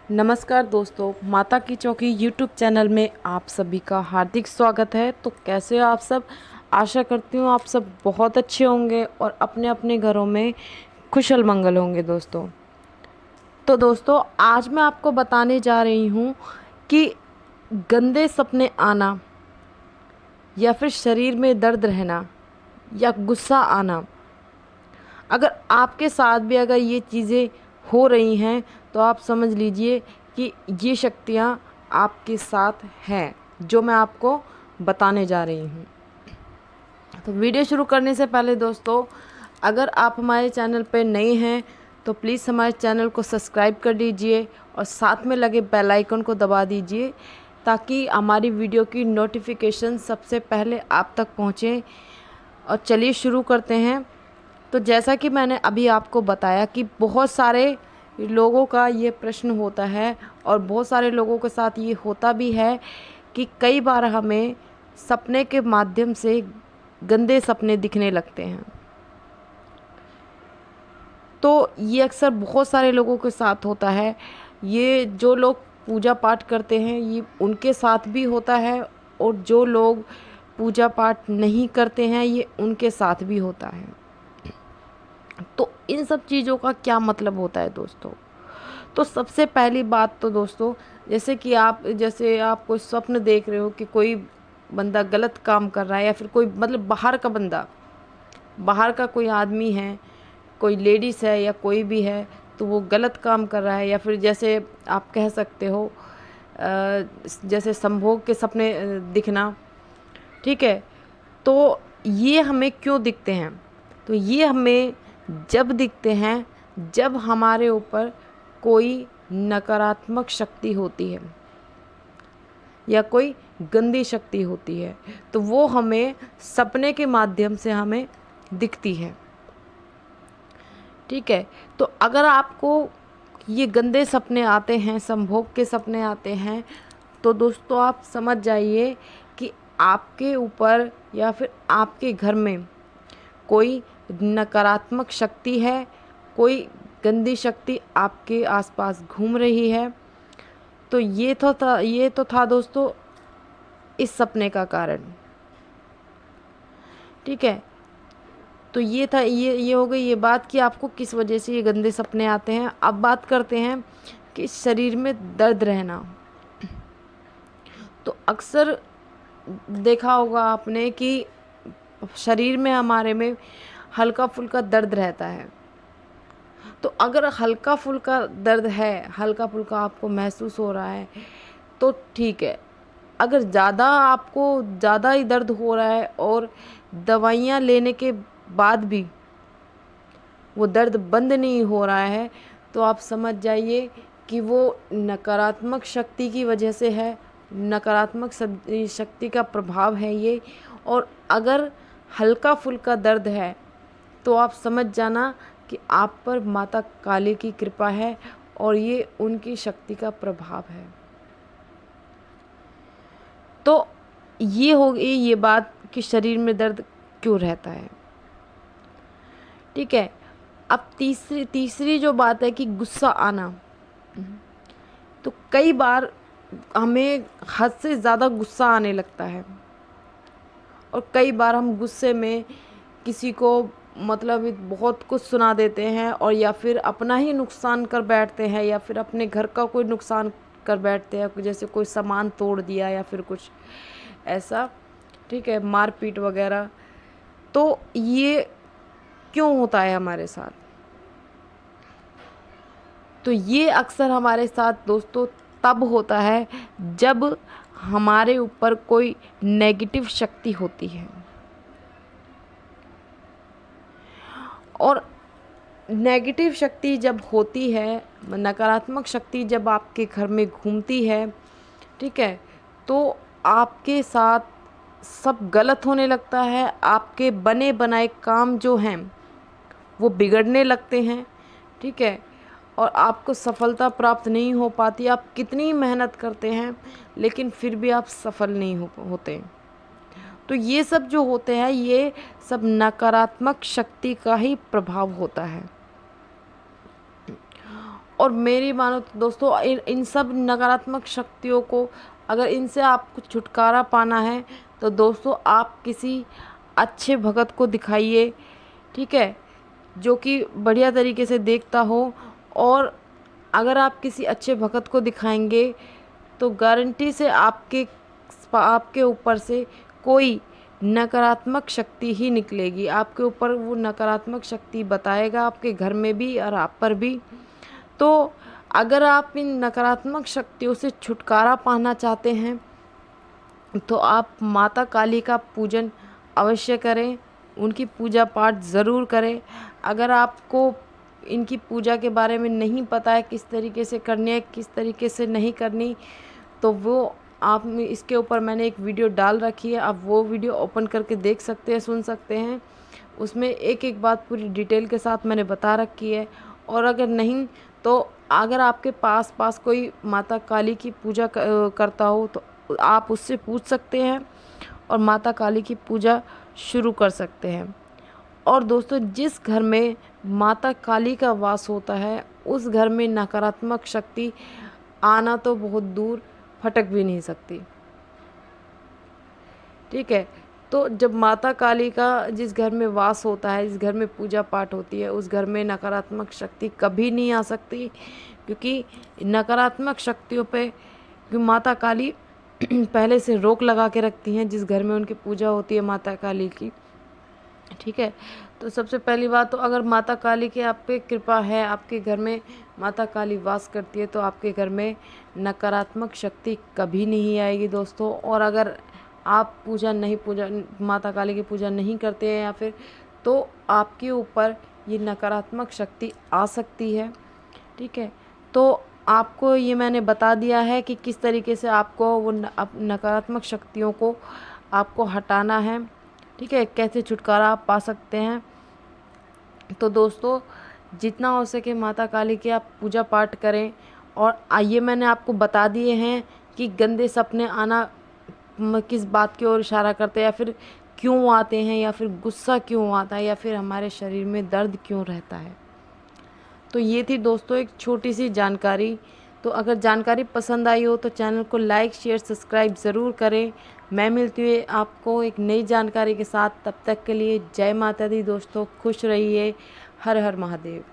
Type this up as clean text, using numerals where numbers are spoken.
नमस्कार दोस्तों, माता की चौकी यूट्यूब चैनल में आप सभी का हार्दिक स्वागत है। तो कैसे हो आप सब? आशा करती हूँ आप सब बहुत अच्छे होंगे और अपने अपने घरों में कुशल मंगल होंगे दोस्तों। तो दोस्तों, आज मैं आपको बताने जा रही हूँ कि गंदे सपने आना या फिर शरीर में दर्द रहना या गुस्सा आना, अगर आपके साथ भी अगर ये चीज़ें हो रही हैं तो आप समझ लीजिए कि ये शक्तियाँ आपके साथ हैं जो मैं आपको बताने जा रही हूँ। तो वीडियो शुरू करने से पहले दोस्तों, अगर आप हमारे चैनल पर नए हैं तो प्लीज़ हमारे चैनल को सब्सक्राइब कर लीजिए और साथ में लगे बेल आइकन को दबा दीजिए ताकि हमारी वीडियो की नोटिफिकेशन सबसे पहले आप तक पहुँचे। और चलिए शुरू करते हैं। तो जैसा कि मैंने अभी आपको बताया कि बहुत सारे लोगों का ये प्रश्न होता है और बहुत सारे लोगों के साथ ये होता भी है कि कई बार हमें सपने के माध्यम से गंदे सपने दिखने लगते हैं। तो ये अक्सर बहुत सारे लोगों के साथ होता है। ये जो लोग पूजा पाठ करते हैं ये उनके साथ भी होता है और जो लोग पूजा पाठ नहीं करते हैं ये उनके साथ भी होता है। तो इन सब चीज़ों का क्या मतलब होता है दोस्तों? तो सबसे पहली बात तो दोस्तों, जैसे आप कोई स्वप्न देख रहे हो कि कोई बंदा गलत काम कर रहा है या फिर कोई मतलब बाहर का बंदा, बाहर का कोई आदमी है, कोई लेडीज़ है या कोई भी है, तो वो गलत काम कर रहा है या फिर जैसे आप कह सकते हो जैसे संभोग के सपने दिखना, ठीक है। तो ये हमें क्यों दिखते हैं? तो ये हमें जब दिखते हैं जब हमारे ऊपर कोई नकारात्मक शक्ति होती है या कोई गंदी शक्ति होती है, तो वो हमें सपने के माध्यम से हमें दिखती है, ठीक है। तो अगर आपको ये गंदे सपने आते हैं, संभोग के सपने आते हैं, तो दोस्तों आप समझ जाइए कि आपके ऊपर या फिर आपके घर में कोई नकारात्मक शक्ति है, कोई गंदी शक्ति आपके आसपास घूम रही है। तो ये तो था दोस्तों इस सपने का कारण, ठीक है। तो ये हो गई ये बात कि आपको किस वजह से ये गंदे सपने आते हैं। अब बात करते हैं कि शरीर में दर्द रहना। तो अक्सर देखा होगा आपने कि शरीर में हमारे में हल्का फुल्का दर्द रहता है। तो अगर हल्का फुल्का दर्द है, हल्का फुल्का आपको महसूस हो रहा है तो ठीक है। अगर आपको ज़्यादा ही दर्द हो रहा है और दवाइयाँ लेने के बाद भी वो दर्द बंद नहीं हो रहा है, तो आप समझ जाइए कि वो नकारात्मक शक्ति की वजह से है, नकारात्मक शक्ति का प्रभाव है ये। और अगर हल्का फुल्का दर्द है तो आप समझ जाना कि आप पर माता काली की कृपा है और ये उनकी शक्ति का प्रभाव है। तो ये हो गई ये बात कि शरीर में दर्द क्यों रहता है, ठीक है। अब तीसरी जो बात है कि गुस्सा आना। तो कई बार हमें हद से ज़्यादा गुस्सा आने लगता है और कई बार हम गुस्से में किसी को मतलब बहुत कुछ सुना देते हैं और या फिर अपना ही नुकसान कर बैठते हैं या फिर अपने घर का कोई नुकसान कर बैठते हैं, जैसे कोई सामान तोड़ दिया या फिर कुछ ऐसा, ठीक है, मारपीट वगैरह। तो ये क्यों होता है हमारे साथ? तो ये अक्सर हमारे साथ दोस्तों तब होता है जब हमारे ऊपर कोई नेगेटिव शक्ति होती है। और नेगेटिव शक्ति जब होती है, नकारात्मक शक्ति जब आपके घर में घूमती है, ठीक है, तो आपके साथ सब गलत होने लगता है। आपके बने बनाए काम जो हैं वो बिगड़ने लगते हैं, ठीक है, और आपको सफलता प्राप्त नहीं हो पाती। आप कितनी मेहनत करते हैं लेकिन फिर भी आप सफल नहीं होते। तो ये सब जो होते हैं ये सब नकारात्मक शक्ति का ही प्रभाव होता है। और मेरी मानो तो दोस्तों इन सब नकारात्मक शक्तियों को, अगर इनसे आपको छुटकारा पाना है तो दोस्तों आप किसी अच्छे भगत को दिखाइए, ठीक है, जो कि बढ़िया तरीके से देखता हो। और अगर आप किसी अच्छे भगत को दिखाएंगे तो गारंटी से आपके ऊपर से कोई नकारात्मक शक्ति ही निकलेगी, आपके ऊपर वो नकारात्मक शक्ति बताएगा, आपके घर में भी और आप पर भी। तो अगर आप इन नकारात्मक शक्तियों से छुटकारा पाना चाहते हैं तो आप माता काली का पूजन अवश्य करें, उनकी पूजा पाठ ज़रूर करें। अगर आपको इनकी पूजा के बारे में नहीं पता है किस तरीके से करनी है, किस तरीके से नहीं करनी, तो वो आप इसके ऊपर मैंने एक वीडियो डाल रखी है, आप वो वीडियो ओपन करके देख सकते हैं, सुन सकते हैं। उसमें एक एक बात पूरी डिटेल के साथ मैंने बता रखी है। और अगर नहीं तो अगर आपके पास कोई माता काली की पूजा करता हो तो आप उससे पूछ सकते हैं और माता काली की पूजा शुरू कर सकते हैं। और दोस्तों जिस घर में माता काली का वास होता है उस घर में नकारात्मक शक्ति आना तो बहुत दूर फटक भी नहीं सकती, ठीक है। तो जब माता काली का जिस घर में वास होता है, जिस घर में पूजा पाठ होती है, उस घर में नकारात्मक शक्ति कभी नहीं आ सकती, क्योंकि नकारात्मक शक्तियों पे माता काली पहले से रोक लगा के रखती हैं जिस घर में उनकी पूजा होती है माता काली की, ठीक है। तो सबसे पहली बात तो अगर माता काली की आप पे कृपा है, आपके घर में माता काली वास करती है, तो आपके घर में नकारात्मक शक्ति कभी नहीं आएगी दोस्तों। और अगर आप माता काली की पूजा नहीं करते हैं या फिर, तो आपके ऊपर ये नकारात्मक शक्ति आ सकती है, ठीक है। तो आपको ये मैंने बता दिया है कि किस तरीके से आपको वो नकारात्मक शक्तियों को आपको हटाना है, ठीक है, कैसे छुटकारा आप पा सकते हैं। तो दोस्तों जितना हो सके माता काली की आप पूजा पाठ करें। और आइए मैंने आपको बता दिए हैं कि गंदे सपने आना किस बात की ओर इशारा करते हैं, या फिर क्यों आते हैं, या फिर गुस्सा क्यों आता है, या फिर हमारे शरीर में दर्द क्यों रहता है। तो ये थी दोस्तों एक छोटी सी जानकारी। तो अगर जानकारी पसंद आई हो तो चैनल को लाइक शेयर सब्सक्राइब ज़रूर करें। मैं मिलती हूँ आपको एक नई जानकारी के साथ, तब तक के लिए जय माता दी दोस्तों, खुश रहिए। हर हर महादेव।